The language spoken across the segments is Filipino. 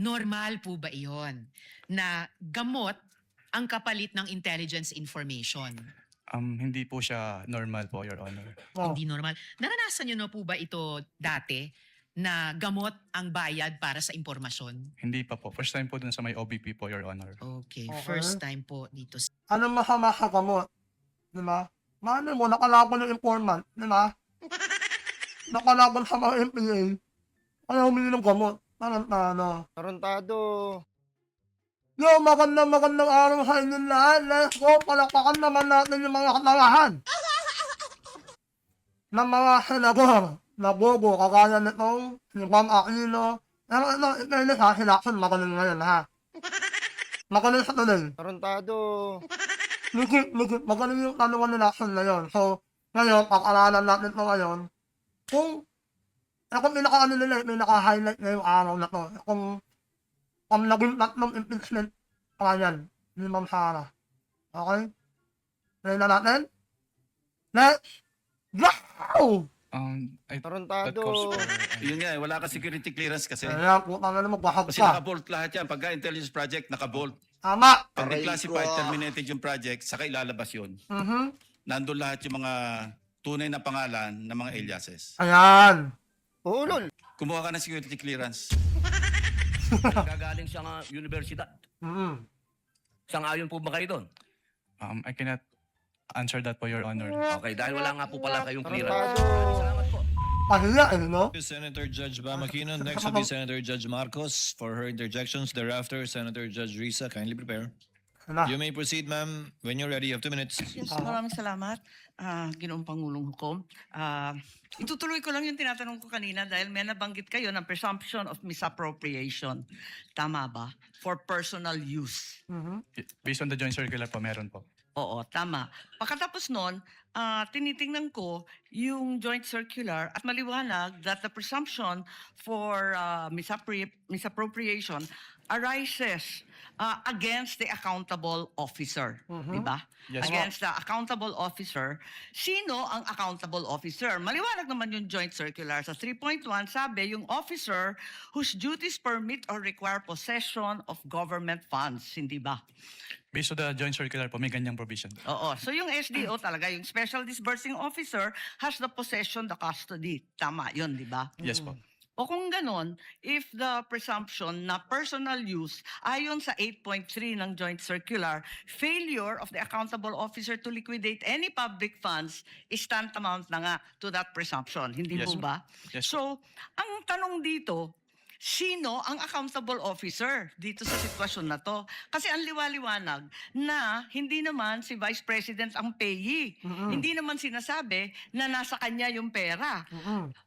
Normal po ba iyon na gamot ang kapalit ng intelligence information? Hindi po siya normal po, Your Honor. Hindi normal. Naranasan niyo na po ba ito dati na gamot ang bayad para sa impormasyon? Hindi pa po. First time po dun sa may OBP po, Your Honor. Okay, Okay. first time po dito. Ano masama sa gamot? Di ba? Mano mo, nakalaban yung informant, di ba? Nakalaban sa mga MPA. Ayaw humingi ng gamot. Tarantado. Tarantado. Yo, magandang araw sa inyong lahat. Let's go, palakpakan naman natin yung mga katalahan. Ng mga senador na bobo, kagaya nitong si Juan Aquino. Pero ito, ito ha, si Lacson, magaling ngayon ha. Magaling sa tuloy. Tarantado. Legit, magaling yung tanungan ni Lacson na yun. So, ngayon, pag-aralan natin ito ngayon, kung pinaka-ano nila, pinaka-highlight ngayong araw na to, kung naging tatlong impeachment trial ni Ma'am Sara. Okay? Play na natin? Let's go! That Tarantado. calls for... Yun nga, wala ka security clearance kasi. Ayan, puta na naman, magbahag Kasi ka. naka-bolt lahat yan. Pagka intelligence project, naka-bolt. Tama! Pag declassified, terminated yung project, saka ilalabas yun. Nandun lahat yung mga tunay na pangalan ng mga aliases. Ayan. Ulol. Kumuha ka ng security clearance. Gagaling sa universidad. Sang-ayon po ba kayo doon? I cannot answer that po, Your Honor. Okay, dahil wala nga po pala kayong clearance. Tarantado. Salamat po. Pahiya, eh, no? Senator Judge Bam Aquino. Next will be Senator Judge Marcos for her interjections. Thereafter, Senator Judge Risa. Kindly prepare. Ano? You may proceed, ma'am. When you're ready, you have 2 minutes. Yes, maraming salamat, Ginoong Pangulong Hukom. Itutuloy ko lang yung tinatanong ko kanina dahil may nabanggit kayo ng presumption of misappropriation. Tama ba? For personal use. Based on the joint circular po, meron po. Oo, tama. Pagkatapos nun, tinitingnan ko yung joint circular at maliwanag that the presumption for misappropriation arises against the accountable officer. Diba? Yes, Against the accountable officer. Sino ang accountable officer? Maliwanag naman yung joint circular. Sa 3.1, sabi, yung officer whose duties permit or require possession of government funds. Hindi ba? Based on the joint circular po, may ganyang provision. Oo. So yung SDO talaga, yung Special Disbursing Officer has the possession, the custody. Tama yun, di ba? Yes po. O kung ganon, if the presumption na personal use, ayon sa 8.3 ng Joint Circular, failure of the accountable officer to liquidate any public funds is tantamount na nga to that presumption. Hindi Yes, po ba? Yes. So, ang tanong dito, sino ang accountable officer dito sa sitwasyon na to? Kasi ang liwaliwanag na hindi naman si Vice President ang payee. Hindi naman sinasabi na nasa kanya yung pera.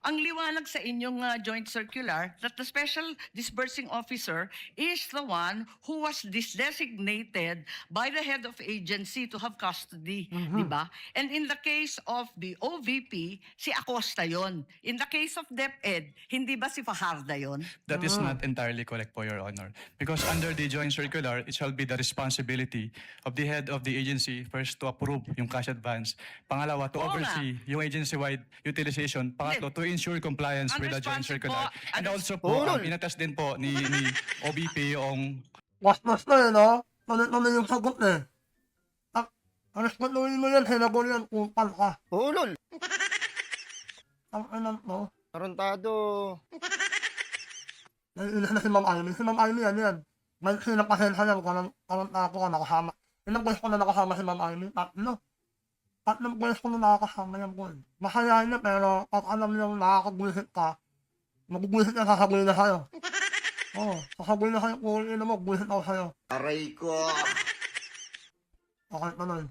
Ang liwanag sa inyong joint circular that the Special Disbursing Officer is the one who was designated by the head of agency to have custody. Di ba? And in the case of the OVP, si Acosta yon. In the case of DepEd, hindi ba si Fajarda yon? That is not entirely correct po, Your Honor. Because under the joint circular, it shall be the responsibility of the head of the agency first to approve yung cash advance. Pangalawa, to Oo nga. oversee yung agency-wide utilization. Pangatlo, to ensure compliance with the joint circular. And also po, inattest din po ni OBP yung Mas na yun, no? Tuloy yung sagot eh. Responduhin mo yan, hinabol yan, kupal ka. Ulol. Ang inan mo. Tarantado. Naiinis na si Ma'am Amy. Si Ma'am Amy yan. May sinapasensya yan, karang ako ka nakasama. Ilang beses ko na nakasama si Ma'am Amy? Tatlong beses ko na nakakasama yan po. Masaya niya, pero pag alam niyang nakakagwisit ka, magugwisit niya, sasabihin na sa'yo. Oo, sasabihin na sa'yo, kung ina mo, gwisit ako sa'yo. Aray ko. Okay, tuloy.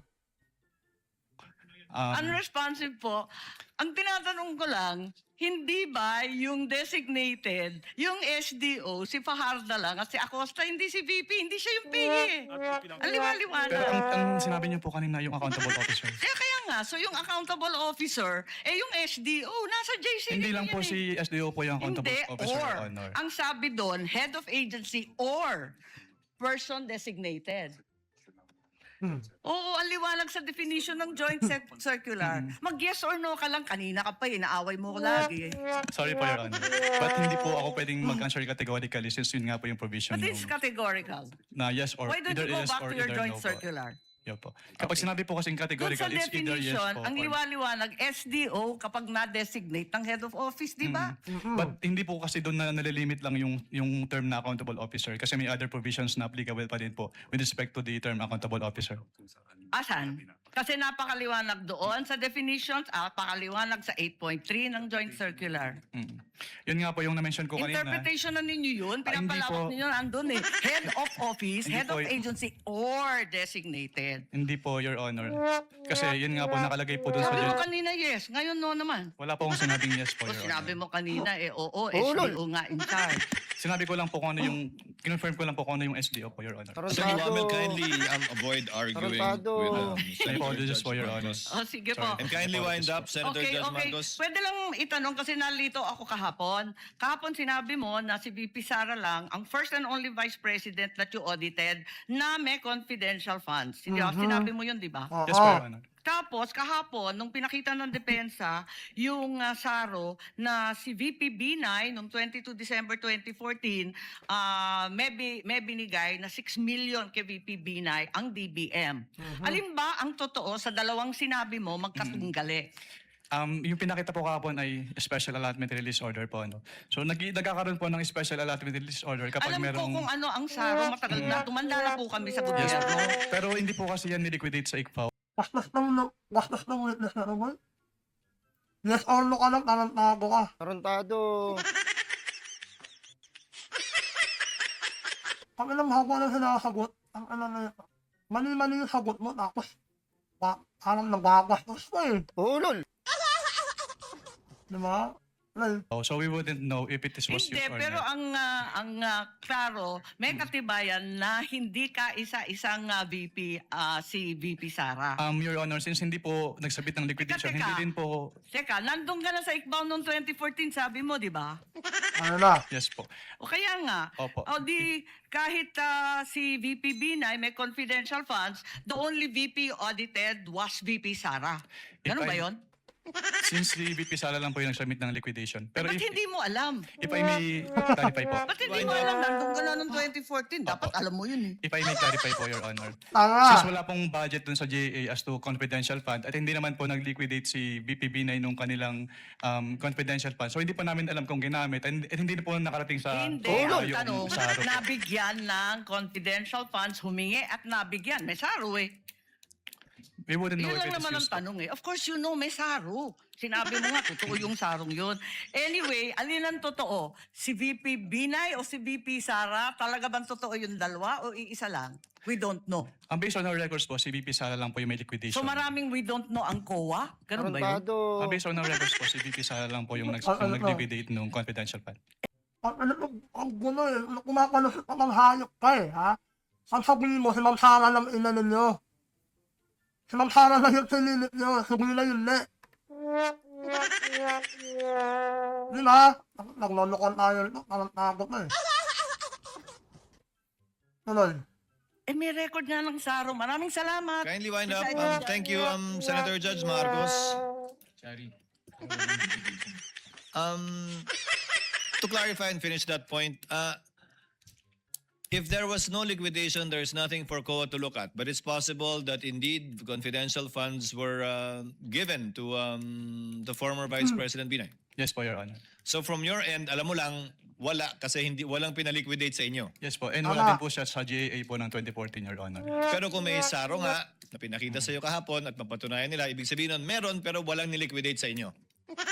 Unresponsive po. Ang tinatanong ko lang, hindi ba yung designated, yung SDO, si Fajarda lang at si Acosta, hindi si VP, hindi siya yung PE. Ang Pero liwaliwanag. ang sinabi niyo po kanina yung accountable officer. Kaya nga, so yung accountable officer, yung SDO, nasa JCB Hindi lang yan po eh. si SDO po yung accountable Hindi, officer, or. Your Honor. Ang sabi doon, head of agency or person designated. Oo, ang liwanag sa definition ng joint circular. Mag-yes or no ka lang. Kanina ka pa, inaaway mo ko lagi. Sorry po, Your Honor. But hindi po ako pwedeng mag-answer categorically since yun nga po yung provision But it's ng- categorical. na yes or Why don't either you go yes back or to your either joint no po. circular? Yun po. Kapag sinabi po kasing Doon categorical, sa it's either yes definition, po ang or liwaliwanag, SDO kapag na-designate ng head of office, di ba? But hindi po kasi doon na nalilimit lang yung term na accountable officer kasi may other provisions na applicable pa din po with respect to the term accountable officer. Asan? Kasi napakaliwanag doon sa definitions, napakaliwanag sa 8.3 ng joint circular. Mm. Yun nga po yung na-mention ko kanina. Interpretation na ninyo yun, Ah, hindi pinapalawak po. ninyo andun eh. Head of office, Hindi head po of agency, or designated. Hindi po, Your Honor. Kasi yun nga po nakalagay po doon sa... Sabi mo kanina yes, ngayon no naman. Wala po akong sinabing yes po, O Your sinabi Honor. mo kanina oo, Ulol. SDO nga in charge. Sinabi ko lang po kung ano yung... Kinonfirm ko lang po kung ano yung SDO po, Your Honor. Attorney Wamel, Tarantado. kindly avoid arguing Tarantado. with My Senator apologies Judge po, Your Honor. Marcos. O sige po. Sorry. And kindly wind up, Senator Okay, Judge okay. Marcos. Pwede lang itanong kasi nalito ako kahapon. Kahapon sinabi mo na si VP Sara lang ang first and only vice president that you audited na may confidential funds. Sinabi mo yun, di ba? Yes po, Your Honor. Tapos kahapon, nung pinakita ng depensa, yung SARO na si VP Binay noong 22 December 2014, may binigay na 6 million kay VP Binay ang DBM. Alin ba ang totoo sa dalawang sinabi mo magkatunggali? Yung pinakita po kahapon ay special allotment release order po. Ano. So nagkakaroon po ng special allotment release order kapag Alam ko merong... kung ano ang SARO, matagal na. Tumanda na po kami sa Yes po. gobyerno. Pero hindi po kasi yan niliquidate sa ICFAO. Bastos ng witness na naman. Yes or no ka lang, tarantado ka. Tarantado. Ang ilang haba na sinasagot, ang ano na yun. Mali-mali yung sagot mo, tapos parang nagbagastos mo eh. Ulol. Di ba? Well, So we wouldn't know if it was Hindi, used or pero not. ang klaro, may katibayan na hindi ka isa-isang VP, si VP Sara. Your Honor, since hindi po nagsabit ng liquidation, Teka. hindi din po... Teka, nandun ka na sa ICBAO noong 2014, sabi mo, di ba? ano na. Yes po. O kaya nga, Opo. o di kahit si VP Binay may confidential funds, the only VP audited was VP Sara. Ganun If ba I- yun? Since si VP Sala lang po yung nagsubmit ng liquidation. Pero Ba't if, hindi mo alam? if I may clarify po. Ba't hindi mo alam? Nandun ka na noong 2014. Dapat Opo. alam mo yun eh. If I may clarify po, Your Honor. Tanga. Since wala pong budget dun sa GAA as to confidential fund at hindi naman po nag-liquidate si VP Binay nung kanilang confidential fund. So hindi pa namin alam kung ginamit at hindi na po nakarating sa Hindi, ang yung tanong, SARO po. nabigyan ng confidential funds, humingi at nabigyan. May SARO eh. We wouldn't know Yun if lang it is naman ang used po. tanong eh. Of course, you know, may SARO. Sinabi mo nga, totoo yung sarong yun. Anyway, alin ang totoo? Si VP Binay o si VP Sara? Talaga bang totoo yung dalawa o iisa lang? We don't know. Based on our records po, si VP Sala lang po yung may liquidation. So maraming we don't know ang COA? Ganun ba yun? Tarantado. Based on our records po, si VP Sala lang po yung Ano to? nag-liquidate nung confidential fund. Ang gulo eh. Kumakalusot ka ng hayop ka eh, ha? Ang sabihin mo, si Ma'am Sara lang ina ninyo. Si Ma'am Sara lang yung sililit nyo. Sabihin na yun eh. Di ba? Naglolokan tayo nito. Parang takot na eh. Tuloy. Eh may record nga ng SARO. Maraming salamat. Kindly wind up. Besides- Thank you, Senator Judge Marcos. To clarify and finish that point, if there was no liquidation, there's nothing for COA to look at. But it's possible that indeed confidential funds were given to the former Vice President Binay. Yes po, Your Honor. So from your end, alam mo lang, wala kasi walang pinaliquidate sa inyo. Yes po. And wala din po siya sa GAA po ng 2014, Your Honor. Pero kung may SARO nga na pinakita sa iyo kahapon at mapatunayan nila, ibig sabihin nun, meron pero walang niliquidate sa inyo.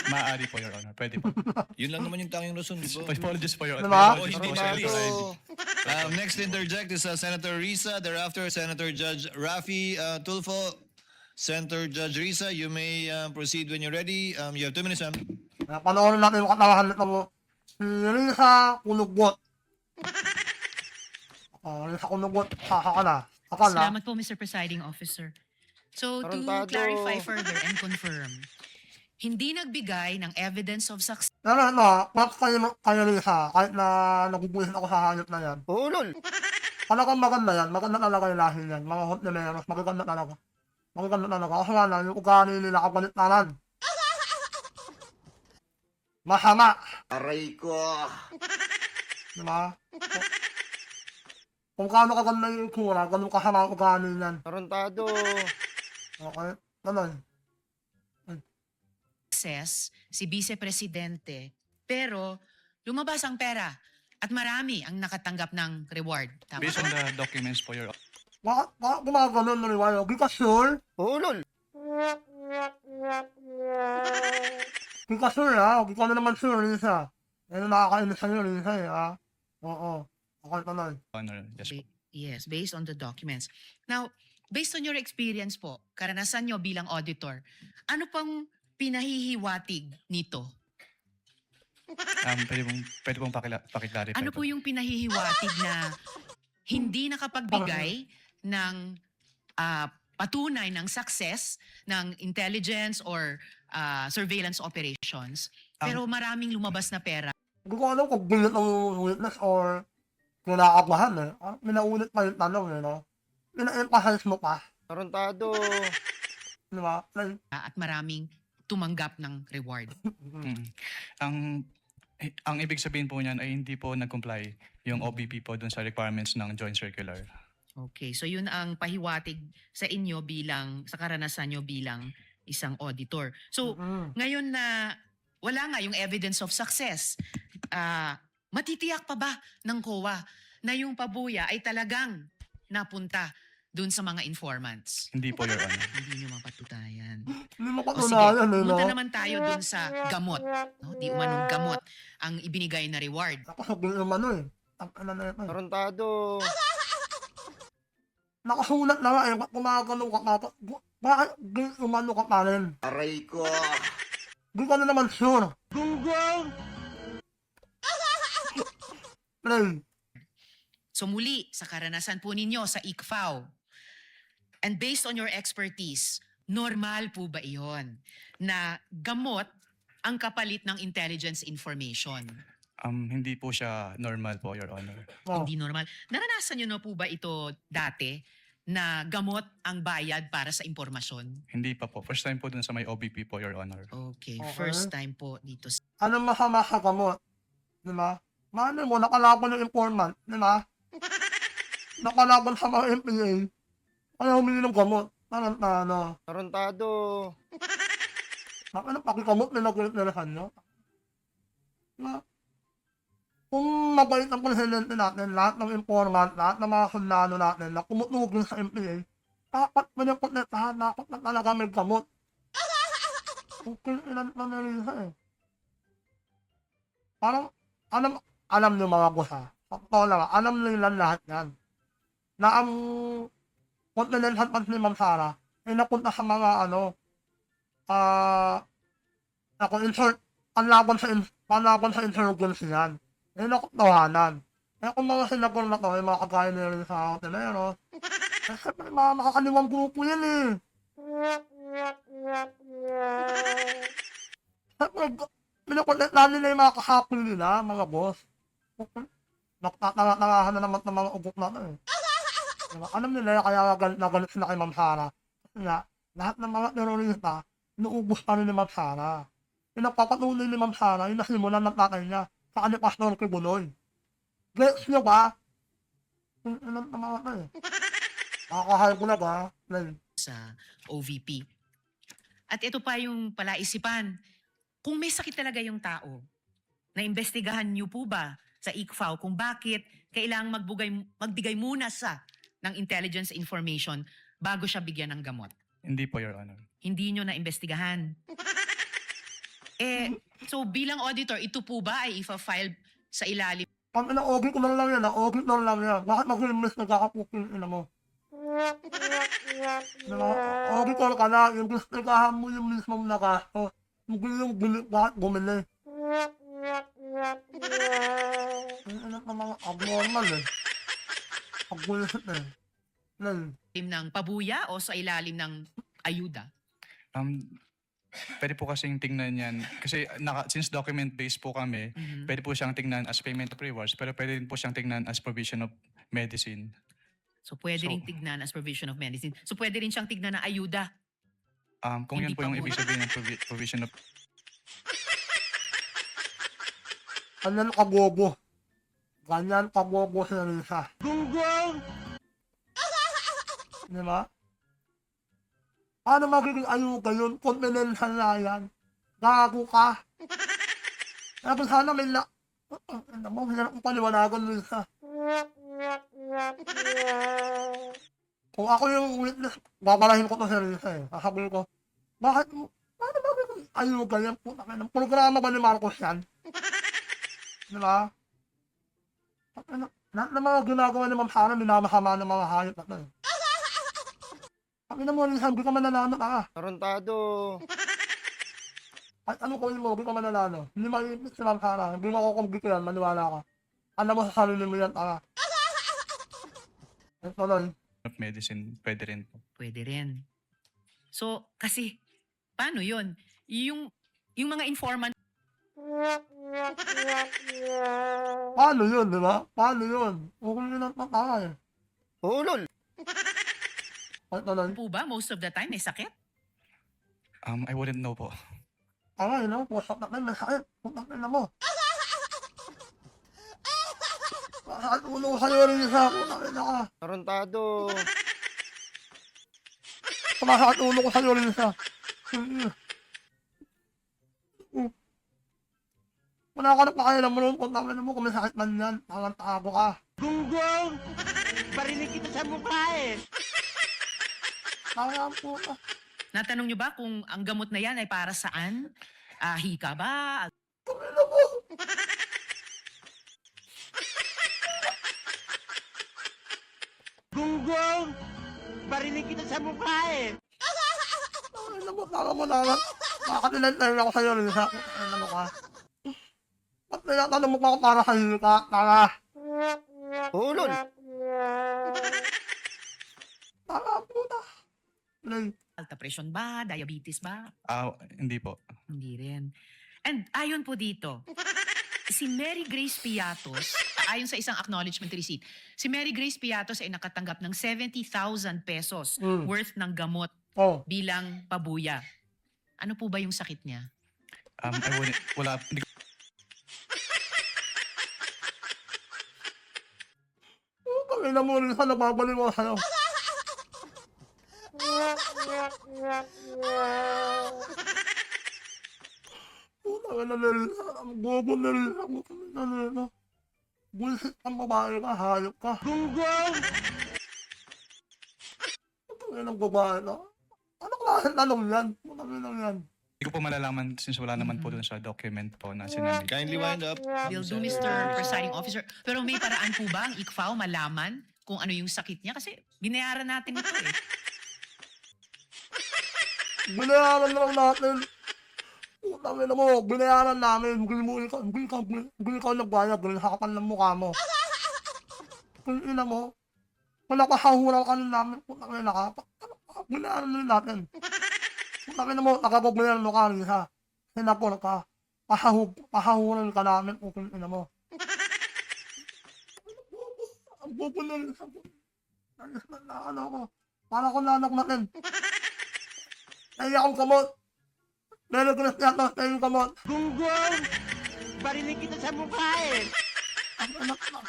Maaari po, Your Honor. Pwede po. Yun lang naman yung tanging rason, di ba? Apologies po, Your Honor. Diba? Apologies Hindi po, na Senator release. Ivy. Next to interject is Senator Risa, thereafter Senator Judge Rafi Tulfo. Senator Judge Risa, you may proceed when you're ready. You have 2 minutes, ma'am. Panoorin natin yung katawahan nito mo. Si Risa Kunugbot. Risa Kunugbot, saka ka na. Akala. Salamat po, Mr. Presiding Officer. So, to Tarantado. clarify further and confirm, hindi nagbigay ng evidence of success Pero props kayo Risa, kahit na nagubuhin ako sa hayop na yan. Ulol. Talagang maganda yan. Maganda talaga yung lahi yan. Mga hoteleros, magaganda talaga. Magaganda talaga. Kasi nga lang, yung ugali nila kapalit-taran. Masama. Aray ko. Diba? Kung kaano kaganda yung itsura, ganun kasama ang ugali yan. Tarantado. Okay? Ganun. Access si Vice Presidente, pero lumabas ang pera at marami ang nakatanggap ng reward. Tama Based po? on the documents po, Your Bakit gumaganon na riwayo? Di ka sure? Hulol. Di ka sure ha? Di ka na naman sure, Lisa. Yan ang nakakainis sa'yo, Lisa eh ha? Oo. Okay pa nun. Honor. Yes po. Yes, based on the documents. Now, based on your experience po, karanasan nyo bilang auditor, ano pang pinahihiwatig nito? Pwede pong pakiclarify Ano po yung pinahihiwatig na hindi nakapagbigay ng patunay ng success ng intelligence or surveillance operations, pero maraming lumabas na pera? Hindi ko alam kung bilit ang witness or kinakabahan eh. Minaulit pa yung tanong eh, no? Mina-emphasize mo pa. Tarantado. Di ba? At maraming tumanggap ng reward. Mm. Ang ibig sabihin po niyan ay hindi po nag-comply yung OBP po dun sa requirements ng Joint Circular. Okay, so yun ang pahiwatig sa inyo bilang, sa karanasan nyo bilang isang auditor. So, ngayon na wala nga yung evidence of success, matitiyak pa ba ng COA na yung pabuya ay talagang napunta dun sa mga informants? Hindi po, Your Honor. Hindi nyo mapatutayan. Hindi mo O sige, patunayan eh, no? pumunta naman tayo dun sa gamot. No? Di umanong gamot ang ibinigay na reward. Tapos sabihin naman ano eh. Ano na ito eh. Tarantado. Nakasulat na nga eh. Ba't gumagano ka pa? Bakit umano ka pa rin? Aray ko. Di ka na naman sure. Play. So muli, sa karanasan po ninyo sa ICFAO, and based on your expertise, normal po ba iyon na gamot ang kapalit ng intelligence information? Hindi po siya normal po, Your Honor. Oh. Hindi normal. Naranasan nyo na po ba ito dati na gamot ang bayad para sa impormasyon? Hindi pa po. First time po dun sa may OBP po, Your Honor. Okay, Okay. first time po dito. Ano masama sa gamot? Di ba? Mano mo, nakalaban yung informant. Di ba? Nakalaban sa mga MPA. Kaya humingi ng gamot. Ano? Tarantado. Ano pakikamot na nagulitnalahan nyo? Na, kung mabait ang presidente natin, lahat ng informant, lahat ng mga sundalo natin na kumutugin sa MPA, dapat mo yung pagkatahan, dapat na talaga may gamot. Kung kailan pa na rin siya eh. Parang, alam nyo mga boss ha. Totoo lang, alam nila lahat yan. Na ang Continental Fund ni Ma'am Sara ay napunta sa mga panlaban sa insurgents yan. Ay nakatawanan. Kaya kung mga sinagol na to, ay mga kagaya na rin sa hotelero, ay siyempre mga makakaliwang grupo yan eh. Siyempre, pinakulit nila yung mga kahapon nila, mga boss. Nakatangahan na naman ng mga ubok na to eh. Diba? Alam nila kaya nagalit sila kay Ma'am Sara. Kasi nga, lahat ng mga terorista, inuubos pa rin ni Ma'am Sara. Pinagpapatuloy ni Ma'am Sara, yung nasimulan ng tatay niya sa kanyang Pastor Kibuloy. Gets nyo ba? Ilan na mga ito eh. Nakakahal ko na ba? Sa OVP. At ito pa yung palaisipan. Kung may sakit talaga yung tao, naimbestigahan niyo po ba sa ICFAO kung bakit kailangang magbigay muna ng intelligence information bago siya bigyan ng gamot? Hindi po, Your Honor. Hindi nyo na-imbestigahan. So bilang auditor, ito po ba ay ifa-file sa ilalim? Pag ina-audit ko na lang yan, na-audit na lang yan. Bakit mag-imbes nagkakapukin ina mo? Diba? Auditor ka na, yung gustigahan mo yung mismong nagasto. Hindi yung bakit bumili. Ano na mga abnormal eh. Pag-bullshit eh. Ng pabuya o sa ilalim ng ayuda? Pwede po kasing tingnan yan. Kasi since document-based po kami, pwede po siyang tingnan as payment of rewards, pero pwede din po siyang tingnan as provision of medicine. So pwede So- ring tignan as provision of medicine. So pwede rin siyang tignan na ayuda. Kung Hindi yun po yung pa ibig muna. sabihin ng provision of Ganyan kabobo. Ganyan kabobo si Risa. Gunggong! Di ba? Paano magiging ayuga yun? Confidential na yan. Gago ka. Pero sana may ano mo, hirap kong paliwanagan, Risa. Kung ako yung witness, babalahin ko to sa Risa eh. Sasabihin ko, paano magiging ayuga yan? Puta ka ng programa ba ni Marcos yan? Di ba? Lahat ng mga ginagawa ni Ma'am Sara, minamahama ng mga hayop na to eh. Sabi na mo, Rizal, di ka mananalo ka. Tarantado. At ano ko mo, di ka mananalo. Hindi maipit si Ma'am Sara. Hindi mo ako kumbikilan, maniwala ka. Alam mo sa sarili mo yan, taka. Ito lang. medicine, pwede rin po. Pwede rin. So, kasi, paano yun? Yung mga informant, Paano yun, di ba? Paano yun? Huwag mo yun ang taka eh. Ulol. Ito lang. po ba, most of the time, may sakit? I wouldn't know po. Taka, yun know, pusap na kayo, may sakit. Pusap na mo. Bakit ulo sa'yo rin isa? Pusap na ka. Tarantado. Sumasakit ulo ko sa'yo rin isa. Wala ka na pakialam mo nun kung tama mo kung may sakit man yan. Parang tago ka. Gunggong! Barinig kita sa mukha eh. Kaya po ka. Natanong nyo ba kung ang gamot na yan ay para saan? Hika ba? Tumila mo. Gunggong! Barinig kita sa mukha eh. Alam mo, tama mo naman. Makakatilan ako sa'yo rin sa alam mo ka. Ba't tinatanong mo pa ako para sa'yo ka? Tara. Ulol. Tara po na. Alta pressure ba? Diabetes ba? Hindi po. Hindi rin. And ayon po dito, si Mary Grace Piatos, ayon sa isang acknowledgement receipt, si Mary Grace Piatos ay nakatanggap ng 70,000 pesos worth ng gamot Oh. bilang pabuya. Ano po ba yung sakit niya? I wouldn't, wala, hindi ko Kami na mo rin sa nababalik mo sa'yo. Puta ka na rin sa, ang bobo na rin sa puta na rin sa. Bullshit ang babae ka, hayop ka. Gunggong! Puta ka ng babae na. Ano klaseng tanong yan? Puta ka lang yan. Hindi ko po malalaman since wala naman po dun sa document po na sinabi. Kindly wind up. Will do, Mr. Presiding Officer. Pero may paraan po ba ang ICFAO malaman kung ano yung sakit niya? Kasi binayaran natin ito eh. Binayaran lang natin. Puta ka mo, binayaran namin. Hindi ka nagbayad. Hindi hakapan ng mukha mo. Kung ina mo, wala ka hahurang ka namin. Puta ka na ka. Binayaran lang natin. Puta ka mo, nakapabayaran mo ka rin ha. Sinapon ka. Pahahuran ka namin kung ina mo. Ang bobo na rin sa ano ko. Para ko nanak natin. Kaya akong kamot. Meron ko na siya tayo yung kamot. Gunggong! Barinig kita sa mukha eh. Ang anak na.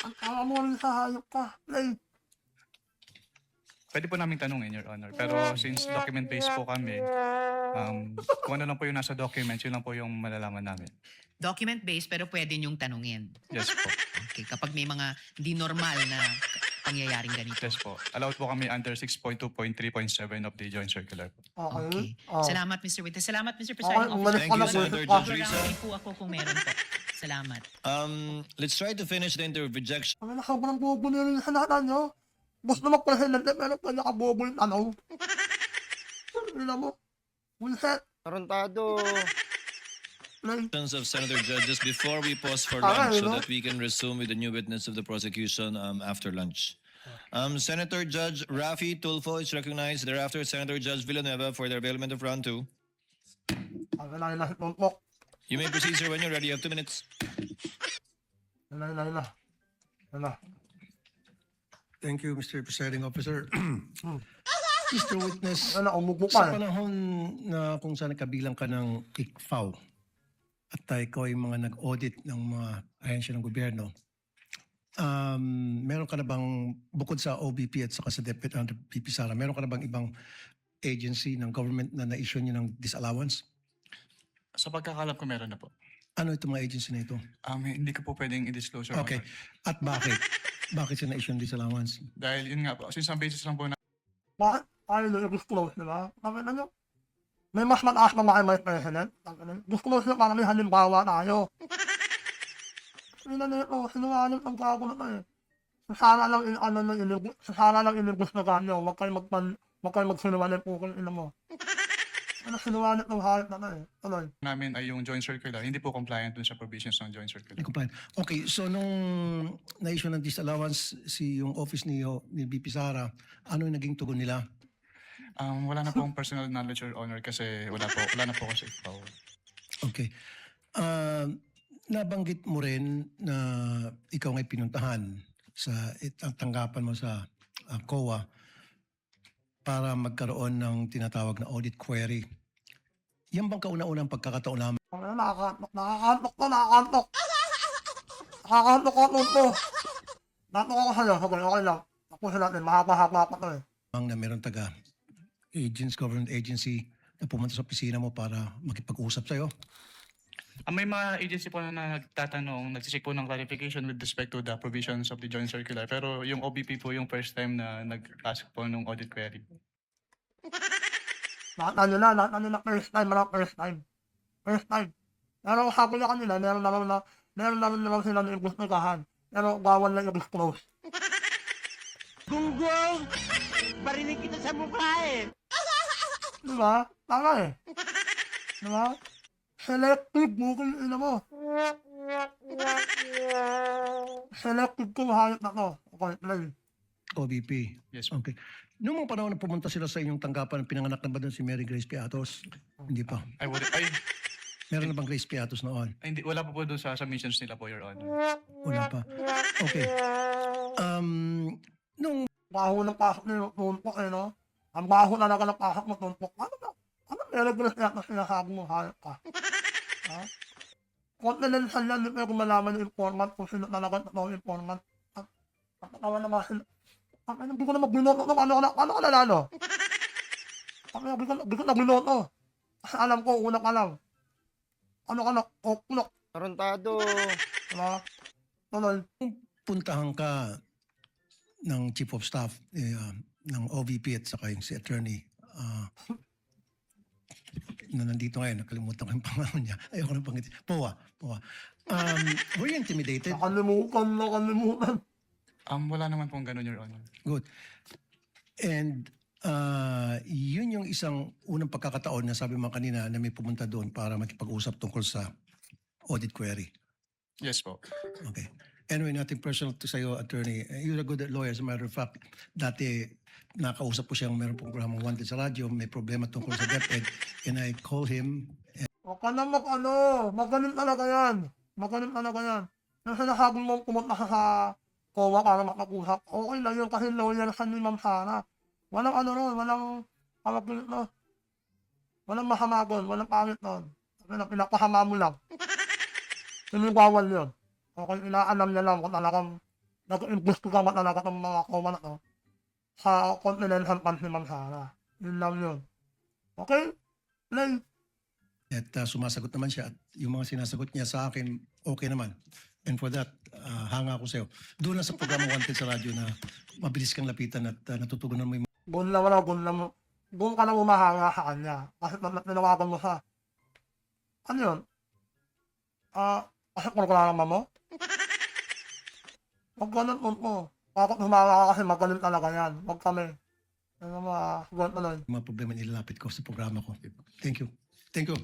Ang tawa mo rin sa hayop ka. Play. Pwede po namin tanungin, Your Honor. Pero since document-based po kami, kung ano lang po yung nasa documents, yun lang po yung malalaman namin. Document-based pero pwede niyong tanungin. Yes po. Okay, kapag may mga hindi normal na pangyayaring ganito. Yes po. Allowed po kami under 6.2.3.7 of the Joint Circular po. Okay. Okay. Salamat, Mr. Witness. Salamat, Mr. Presiding Okay, Officer. umalis Thank ka you, na po. Senator Ah, Judge Risa. Marami po ako kung meron po. Salamat. Let's try to finish the interjection. Ang anak, sobrang bobo na rin sa natin nyo. Gusto magpresidente pero pa nakabobo yung tanong. Ina mo. Bullshit. Tarantado. Play. Of Senator Judges before we pause for Ah, lunch so ano? that we can resume with the new witness of the prosecution after lunch. Senator Judge Rafi Tulfo is recognized. Thereafter, Senator Judge Villanueva for the availment of round 2. Ang ina si Tontok. You may proceed, sir, when you're ready. You have 2 minutes. Ina. Thank you, Mr. Presiding Officer. Mr. Witness, Ano, umupo sa ka eh. panahon na kung saan kabilang ka ng ICFAO at ikaw ay mga nag-audit ng mga ahensya ng gobyerno, meron ka na bang, bukod sa OBP at saka sa Deputy under VP Sara, meron ka na bang ibang agency ng government na na-issue niyo ng disallowance? Sa pagkakalam ko meron na po. Ano itong mga agency na ito? Hindi ko po pwedeng i-disclose, Your Okay. Honor. At bakit? Bakit siya na-issue ng disallowance? Dahil yun nga po, since ang basis lang po na Bakit tayo nyo i-disclose, di ba? Sabi na nyo, may mas mataas na mga Vice President. Disclose nyo para may halimbawa tayo. Hindi na nito, sinungaling ang gago na to eh. Sana lang inibus na ganyo, wag kayo magsinungaling po kung ina mo. Ano sinungaling ng hayop na to eh. Tuloy. namin ay yung joint circular, hindi po compliant dun sa provisions ng joint circular. Hindi ko pa. Okay, so nung na-issue ng disallowance yung office ni BP Sara, ano yung naging tugon nila? Wala na pong personal knowledge, Your Honor, kasi wala na po kasi ikaw. Okay. Nabanggit mo rin na ikaw nga'y pinuntahan sa tanggapan mo sa COA para magkaroon ng tinatawag na audit query. Yan bang kauna-unang pagkakataon namin? Nakakaantok ko. Nakakaantok ko. Natok ako sa'yo, okay lang. Tapusin natin, mahaba-haba pa to eh. Na meron government agency na pumunta sa opisina mo para makipag-usap sa'yo? May mga agency po na nagtatanong, nagsisik po ng clarification with respect to the provisions of the joint circular. Pero yung OBP po yung first time na nag-ask po ng audit query. Lahat na first time. Pero sabi niya kanila, meron naman sila na imbestigahan. Pero bawal lang i-disclose. Gunggong! Barinig kita sa mukha eh! Diba? Tama eh. Diba? Selective, bukil ina mo. Selective ko hayop na to. Okay, play. OBP. Yes po. Okay. Noong mga panahon na pumunta sila sa inyong tanggapan, pinanganak na ba doon si Mary Grace Piatos? Hindi pa. Meron na bang Grace Piatos noon? Hindi, wala po doon sa submissions nila po, Your Honor. Wala pa. Okay. Nung Baho ng pasok ni Tuntok eh, no? Ang baho na ng pasok mo, Tuntok. Ano meron ko na sinasabi mo, hayop ka? Ha? Confidential yan, hindi ko malaman yung informant kung sino talaga yung informant. Pagkatawa naman sila. Hindi ko na magbinoto. Ano ka nalalo? Hindi ko na binoto. Kasi alam ko, una ka lang. Ano ka na? Oklok. Tarantado. Diba? Tuloy. puntahan ka ng Chief of Staff ng OVP at saka yung si Attorney na nandito ngayon, nakalimutan ko yung pangalan niya. Ayoko na pangitin. POA. Were you intimidated? Nakalimutan. Wala naman pong ganun, Your Honor. Good. And yun yung isang unang pagkakataon na sabi mo kanina na may pumunta doon para makipag-usap tungkol sa audit query. Yes po. Okay. Anyway, nothing personal to sa'yo, attorney. You're a good lawyer. As a matter of fact, dati nakausap ko siyang meron programang Wanted sa radyo, may problema tungkol sa DepEd, and I call him. Huwag ka na magaling talaga yan. Nung sinasabi mo pumunta ka sa COA para makapag-usap, okay lang yun kasi lawyer sa ni Ma'am Sara. Walang walang pamagilit no. Walang masama doon, walang pangit doon. Pinapahama mo lang. Sinibawal yun. Okay, inaalam niya lang kung talagang nag-imbestiga ka talaga ng mga COA na to sa confidential funds ni Ma'am Sara. Yun lang yun. Okay? Play. At sumasagot naman siya at yung mga sinasagot niya sa akin, okay naman. And for that, hanga ako sa'yo. Doon lang sa programa Wanted sa radyo na mabilis kang lapitan at natutugunan mo yung Doon ka na umahanga sa kanya. Kasi tinawagan mo sa, ano yun? Kasi programa mo? Huwag ganun mo. Bakit humanga ka kasi magaling talaga yan. Huwag kami. Ano mga problema nilalapit ko sa programa ko. Thank you. Thank you.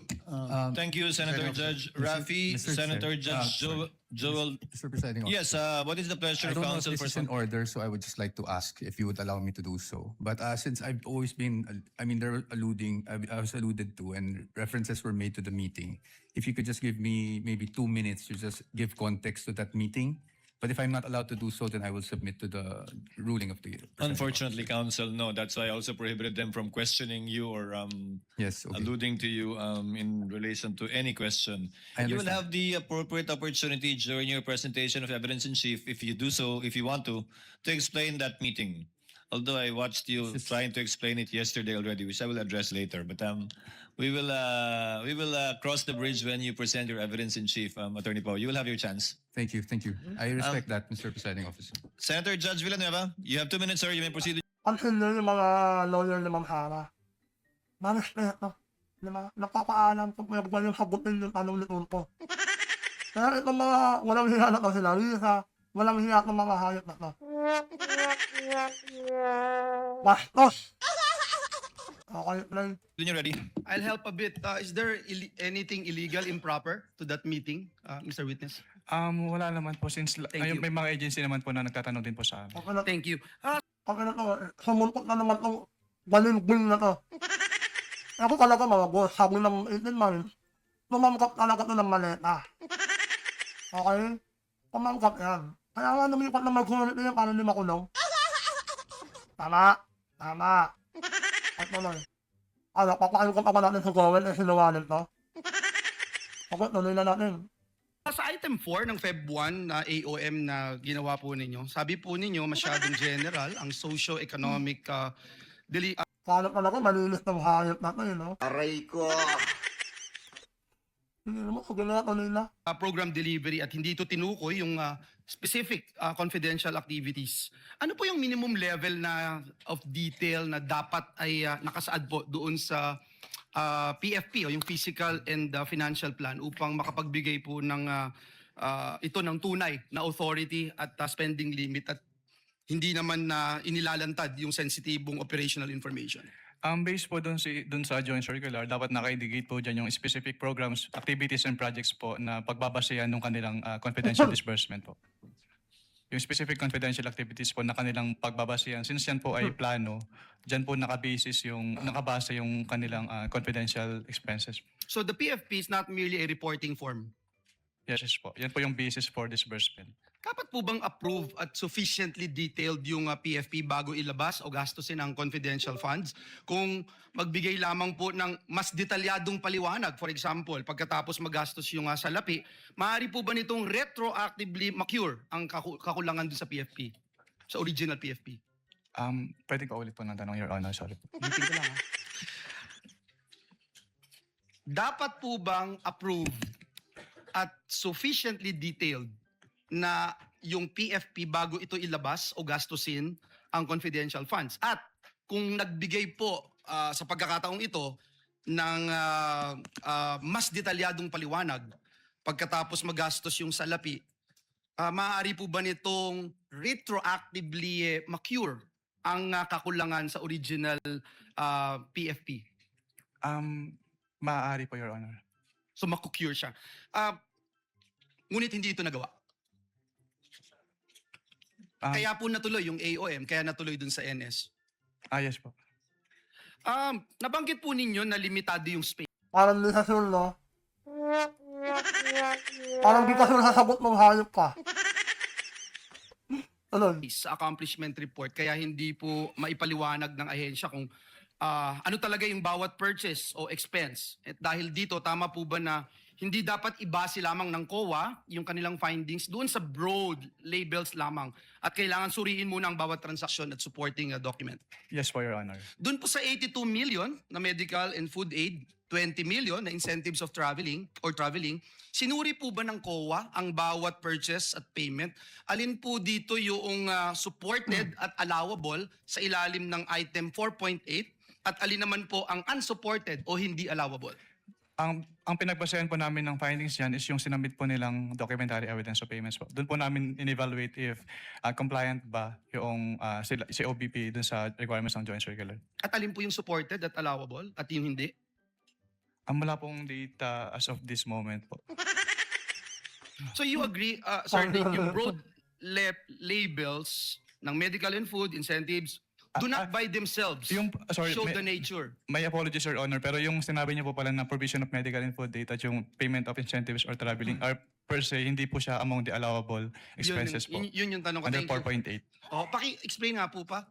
Thank you, Senator Judge Rafi. Mr. Senator Chair. Judge Joel. Mr. Presiding Yes, what is the pleasure I of don't know if counsel this for is in order, so I would just like to ask if you would allow me to do so. But since I've always been, they're I was alluded to and references were made to the meeting. If you could just give me maybe 2 minutes to just give context to that meeting But if I'm not allowed to do so, then I will submit to the ruling of the presiding Unfortunately, counsel, no. That's why I also prohibited them from questioning you or officer. Yes, okay. alluding to you in relation to any question. I You will understand. have the appropriate opportunity during your presentation of evidence in chief, if you do so, if you want to explain that meeting. Although I watched you trying to explain it yesterday already, which I will address later. But we will cross the bridge when you present your evidence in chief, Attorney Pao. You will have your chance. Thank you, thank you. I respect that, Mr. Presiding Officer. Senator Judge Villanueva, you have 2 minutes, sir. You may proceed. Ang hindi yung mga lawyer ni Ma'am Hara. Marespeto. Di ba? Napapaalam kung may yung sagutin yung tanong ni Tulfo. Kaya itong mga walang hiya na to sila, Risa, walang hiya ng mga hayop na to. Bastos! Okay, plan. When you're ready. I'll help a bit. Is there anything illegal, improper to that meeting, Mr. Witness? Wala naman po since Thank ayun, you. may mga agency naman po na nagtatanong din po sa amin. Okay na, Thank you. okay na to. Sumumpot na naman tong balingbing na to. Ako talaga mga boss, sabi ng 18 months, tumangkap talaga to ng maleta. Okay? Tumangkap yan. Kaya nga lumipat na mag-sulit na yan para hindi makulong. Tama. Tama. At tuloy. Ano, papakayukan pa ba natin sa Gowel na sinuwanan to? Okay, tuloy na natin. Sa item 4 ng Feb 1 na AOM na ginawa po ninyo, sabi po ninyo masyadong general ang socio-economic Paano talaga malinis ng hayop na to, no? Aray ko. Hindi naman, sige na, tuloy na. program delivery at hindi ito tinukoy yung specific confidential activities. Ano po yung minimum level na of detail na dapat ay nakasaad po doon sa PFP o yung physical and financial plan upang makapagbigay po ng ito ng tunay na authority at spending limit at hindi naman na inilalantad yung sensitibong operational information. Based po dun sa joint circular, dapat naka-indicate po dyan yung specific programs, activities and projects po na pagbabasehan ng kanilang confidential disbursement po. Yung specific confidential activities po na kanilang pagbabasehan, since yan po ay plano, dyan po nakabase yung kanilang confidential expenses. So the PFP is not merely a reporting form. Yes po. Yan po yung basis for disbursement. Dapat po bang approve at sufficiently detailed yung PFP bago ilabas o gastusin ang confidential funds? Kung magbigay lamang po ng mas detalyadong paliwanag, for example, pagkatapos magastos yung salapi, maaari po ba nitong retroactively ma-cure ang kakulangan dun sa PFP? Sa original PFP? Pwede ka ulit po ng tanong, Your Honor. Sorry po. Ulitin ko lang, ha? Dapat po bang approve at sufficiently detailed na yung PFP bago ito ilabas o gastusin ang confidential funds? At kung nagbigay po sa pagkakataong ito ng mas detalyadong paliwanag pagkatapos magastos yung salapi, maaari po ba nitong retroactively ma-cure ang kakulangan sa original PFP? Maaari po, Your Honor. So maku-cure siya. Ngunit hindi ito nagawa. Kaya po natuloy yung AOM, kaya natuloy dun sa NS. Yes po. Nabanggit po ninyo na limitado yung space Parang di sa sul, no? Parang di ka sul sasagot ng hayop ka. Ano? sa accomplishment report, kaya hindi po maipaliwanag ng ahensya kung ano talaga yung bawat purchase o expense. At dahil dito, tama po ba na hindi dapat ibase lamang ng COA yung kanilang findings doon sa broad labels lamang at kailangan suriin muna ang bawat transaksyon at supporting document. Yes po, Your Honor. Doon po sa 82 million na medical and food aid, 20 million na incentives of traveling, sinuri po ba ng COA ang bawat purchase at payment? Alin po dito yung supported at allowable sa ilalim ng item 4.8 at alin naman po ang unsupported o hindi allowable? Ang pinagbasehan po namin ng findings yan is yung sinamit po nilang documentary evidence of payments po. Doon po namin in-evaluate if compliant ba yung si OBP dun sa requirements ng joint circular. At alin po yung supported at allowable at yung hindi? Wala pong data as of this moment po. So you agree, sir, that yung broad labels ng medical and food incentives do not by themselves show the nature. My apologies, Your Honor, pero yung sinabi niyo po pala na provision of medical and food data at yung payment of incentives or traveling are per se, hindi po siya among the allowable expenses po. Yun yung tanong ko. Under Thank you. 4.8. Paki-explain nga po pa.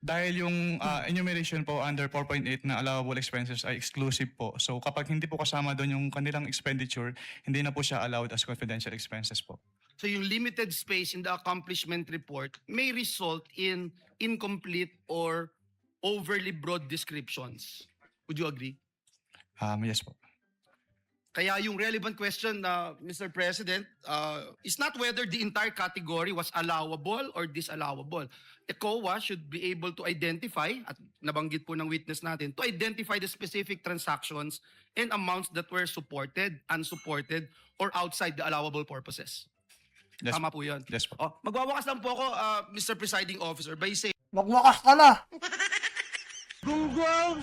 Dahil yung enumeration po under 4.8 na allowable expenses ay exclusive po. So kapag hindi po kasama doon yung kanilang expenditure, hindi na po siya allowed as confidential expenses po. So yung limited space in the accomplishment report may result in incomplete or overly broad descriptions. Would you agree? Yes po. Kaya yung relevant question, Mr. President, is not whether the entire category was allowable or disallowable. The COA should be able to identify, at nabanggit po ng witness natin, to identify the specific transactions and amounts that were supported, unsupported, or outside the allowable purposes. Yes, Tama po yun. yes po. Magwawakas lang po ako, Mr. Presiding Officer, by saying, Magwakas ka na. Gunggong!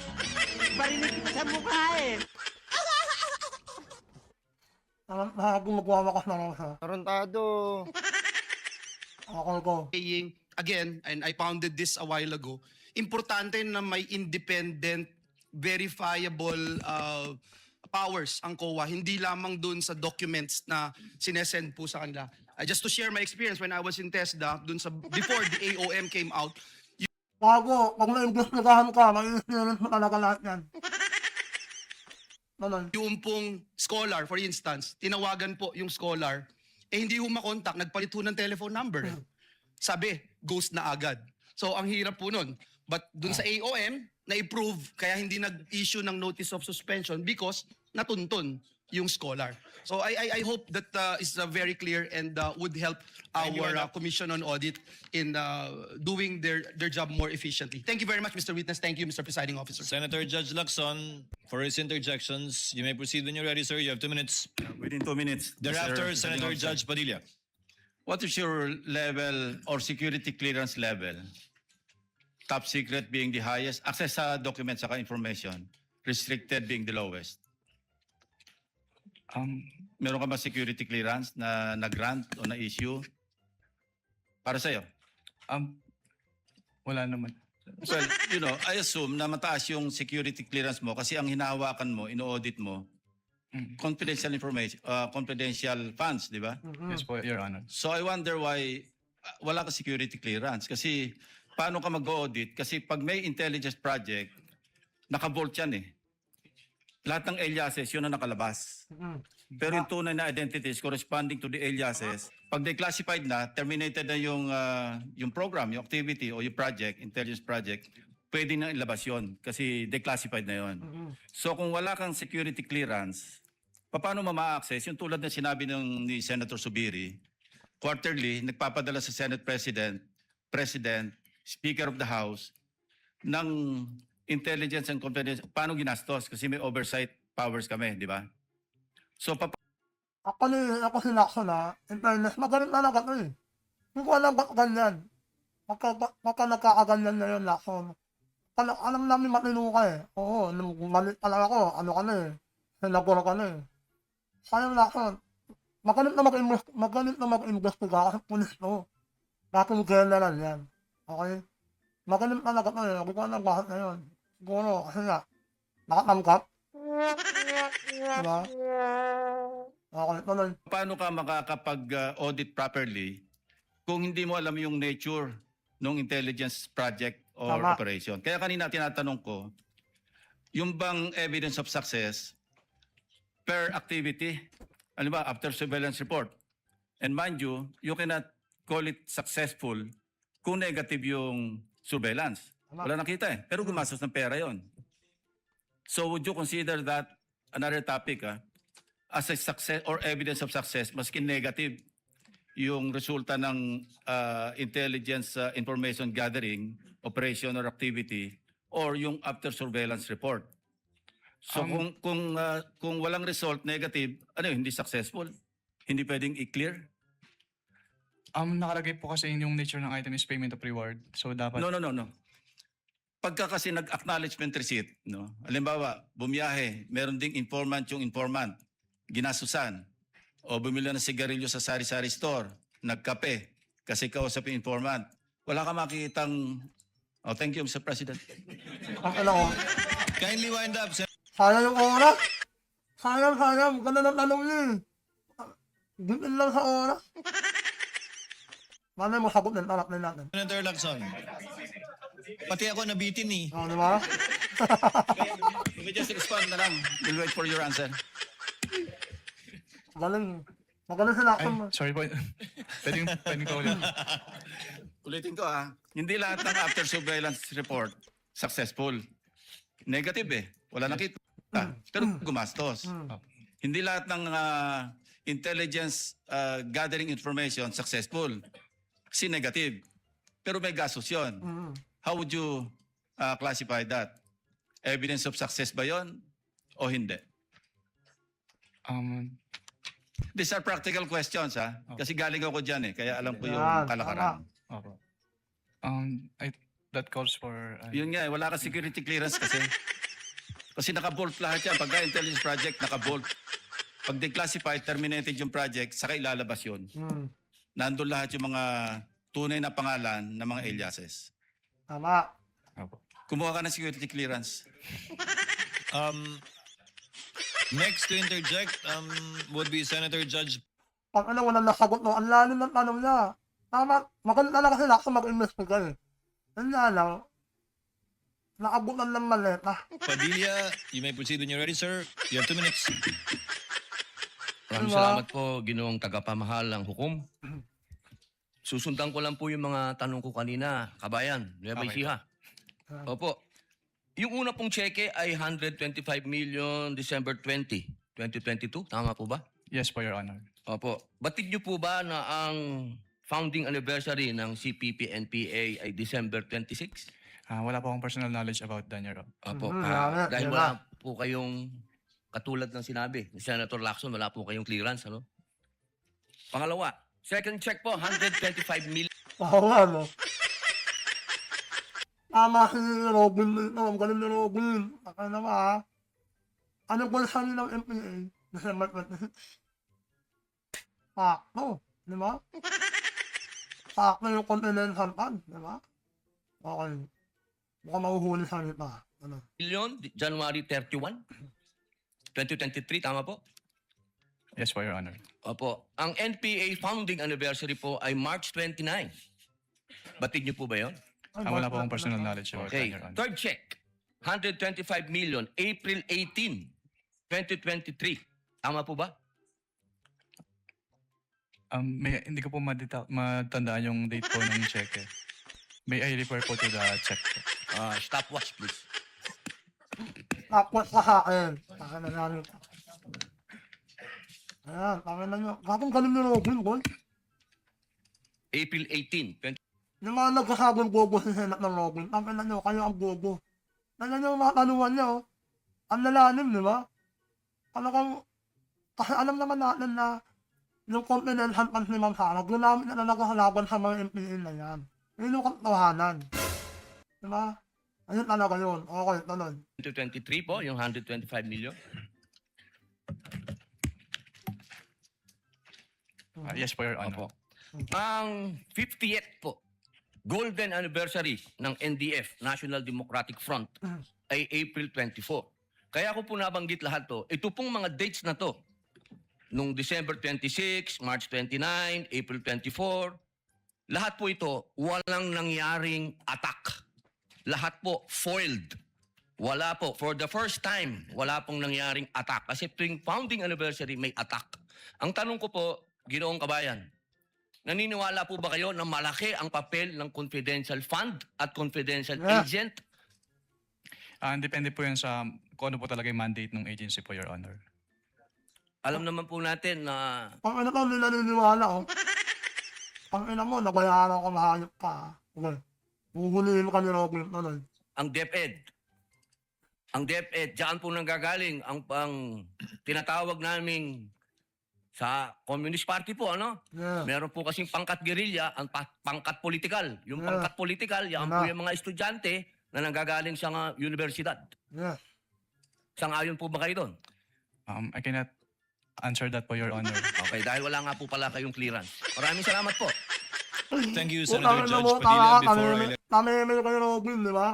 Barinig kita sa mukha eh! Magwawakas na lang siya. Tarantado! Ako ko. saying, again, and I pounded this a while ago, importante na may independent, verifiable powers ang COA, hindi lamang dun sa documents na sinesend po sa kanila. Just to share my experience when I was in TESDA, dun sa, before the AOM came out, Bago, pag na-investigahan ka, may-experience mo talaga lahat yan. Ganun. yung pong scholar, for instance, tinawagan po yung scholar, hindi ho makontak, nagpalit ho ng telephone number. Sabi, ghost na agad. So, ang hirap po nun. But dun sa AOM, na-approve, kaya hindi nag-issue ng notice of suspension because natuntun yung scholar. So, I hope that is very clear and would help our Commission on Audit in doing their job more efficiently. Thank you very much, Mr. Witness. Thank you, Mr. Presiding Officer. Senator Judge Lacson, for his interjections, you may proceed when you're ready, sir. You have 2 minutes. Within 2 minutes. Thereafter, Mr. Senator Presiding Officer. Judge Padilla. What is your level or security clearance level? Top secret being the highest, access sa documents saka information, restricted being the lowest. Meron ka ba security clearance na grant o na issue para sa'yo? Wala naman. Well, you know, I assume na mataas yung security clearance mo kasi ang hinahawakan mo, ino-audit mo, confidential information, confidential funds, di ba? Yes po, Your Honor. So I wonder why wala ka security clearance. Kasi paano ka mag-audit? Kasi pag may intelligence project, naka-vault yan eh. Lahat ng aliases, yun ang nakalabas. Pero yung tunay na identities corresponding to the aliases, pag declassified na, terminated na yung program, yung activity o yung project, intelligence project, pwede na ilabas yun kasi declassified na yun. So kung wala kang security clearance, paano ma-access? Yung tulad na sinabi ni Senator Subiri, quarterly, nagpapadala sa Senate President, Speaker of the House, ng intelligence and confidence. Paano ginastos? Kasi may oversight powers kami, di ba? So, Ako si Lacson na, in fairness, magaling talaga ito eh. Hindi ko alam ba't ganyan. Baka nagkakaganyan na yun, Lacson. Alam namin matino ka eh. Oo, nung malit pa lang ako, ano ka na eh. Senador ka na eh. Sayang, Lacson. Magaling na mag-investiga kasi pulis to. Dating general yan. Okay? Magaling talaga ito eh. Hindi ko alam bakit na yun. Siguro, kasi nga, nakatamkap. Diba? Okay, tuloy. paano ka makakapag-audit properly kung hindi mo alam yung nature ng intelligence project or Tama. operation? Kaya kanina tinatanong ko, yung bang evidence of success per activity, ano ba, after surveillance report. And mind you, you cannot call it successful kung negative yung surveillance. Tama. Wala nakita eh. Pero gumastos ng pera yon. So would you consider that another topic as a success or evidence of success maski negative yung resulta ng intelligence information gathering, operation or activity or yung after surveillance report? So kung walang result negative, hindi successful? Hindi pwedeng i-clear? Nakalagay po kasi yung nature ng item is payment of reward. So dapat... No. Pagka kasi nag-acknowledgement receipt, no? Halimbawa, bumiyahe, meron ding informant yung informant, ginasusan, o bumili ng sigarilyo sa sari-sari store, nagkape, kasi kausap yung informant. Wala ka makikitang... Oh, thank you, Mr. President. Ako. Kindly wind up, Sayang yung oras. Sayang. Ganda ng tanong niya eh. Bitin lang sa oras. Malay mo, sagot ng tarap na natin. Senator Lacson, pati ako nabitin eh. O, di ba? Let me just respond na lang. We'll wait for your answer. Magaling. Magaling sila Ay, ako. sorry po. pwedeng ko ulit. Ulitin ko hindi lahat ng after surveillance report successful. Negative wala nakita. Pero gumastos. Hindi lahat ng intelligence gathering information successful. Kasi negative. Pero may gastos yun. How would you classify that? Evidence of success ba yun o hindi? These are practical questions Kasi galing ako dyan kaya alam ko yung Yan, kalakaran. Opo. That calls for... Yun nga wala ka security clearance kasi. Kasi naka-bolt lahat yan. Pagka intelligence project, naka-bolt. Pag declassified, terminated yung project, saka ilalabas yun. Nandun lahat yung mga tunay na pangalan ng mga aliases. Tama. Opo. Kumuha ka ng security clearance. Next to interject would be Senator Judge Pag walang nasagot no, ang lalim ng tanong niya. Tama, magaling talaga sila ako mag-investigate. Yan nga lang, naabutan ng maleta. Padilla. You may proceed when you're ready, sir. You have 2 minutes. Maraming Diba? salamat po, Ginoong tagapamahal ng hukom. Susundan ko lang po yung mga tanong ko kanina, kabayan, Nueva Okay. Ecija. Opo. Yung una pong cheque ay 125 million December 20, 2022. Tama po ba? Yes po, Your Honor. Opo. Batid niyo po ba na ang founding anniversary ng CPP-NPA ay December 26? Wala po akong personal knowledge about that, Your Honor. Opo. Marami, Dahil diba? wala po kayong katulad ng sinabi ni Senator Lacson, wala po kayong clearance, ano? Pangalawa, second check po, 125 million. Oo nga, no? Tama si Robin dito. Ang galing ni Robin. Baka naman, Ano ba sabi ng MPA? December 26. Sakto. Di ba? Sakto yung continental fund. Di ba? Okay. Mukhang mahuhuli sa nita. Ano? January 31, 2023, tama po? Yes po, Your Honor. Opo. Ang NPA founding anniversary po ay March 29. Batid niyo po ba yun? Wala po akong personal knowledge about that, Okay. Your Honor. Third check, 125 million, April 18, 2023. Tama po ba? Hindi ko po matandaan yung date po ng check. May I refer po to the check po. Stopwatch, please. Tapos sa akin. Saka na namin. Ayan, saka na nyo. Bakit galing ni Robin, boy? April 18, 20. Yung mga nagsasabong bobo sa senat ng Robin, saka na nyo, kayo ang bobo. Tignan nyo yung mga tanungan nyo. Ang lalalim, di ba? Talagang, kasi alam naman natin na yung confidential funds ni Ma'am Sara, ginamit na naghahalaban sa mga MPA na yan. Yun yung katotohanan. Di ba? Ayun talaga yun. Okay, tuloy. 2023 po, yung 125 million. Yes po, Your Honor. Opo. Ang 50th po, golden anniversary ng NDF, National Democratic Front, ay April 24. Kaya ko po nabanggit lahat to. Ito pong mga dates na to, nung December 26, March 29, April 24, lahat po ito, walang nangyaring attack. Lahat po foiled. Wala po. For the first time, wala pong nangyaring attack. Kasi tuwing founding anniversary, may attack. Ang tanong ko po, Ginoong Kabayan, naniniwala po ba kayo na malaki ang papel ng confidential fund at confidential agent? Depende po yan sa kung ano po talaga yung mandate ng agency po, Your Honor. Alam naman po natin na Pang ina ko, hindi naniniwala, oh. Pang ina mo, nabayaran ko mahayop pa. Okay. Huhulihin ka ni Robin, tuloy. ang DepEd, diyan po nanggagaling ang tinatawag naming sa Communist Party po, ano? Yeah. Meron po kasing pangkat guerrilla, ang pangkat politikal. Yung Yeah. pangkat politikal, yan po yung mga estudyante na nanggagaling sa mga universidad. Yeah. Sang-ayon po ba kayo doon? I cannot answer that po, Your Honor. Okay, dahil wala nga po pala kayong clearance. Maraming salamat po. Thank you, Kung Senator tama Judge mo, Padilla. Before I let tamimil ka ni Robin, di ba?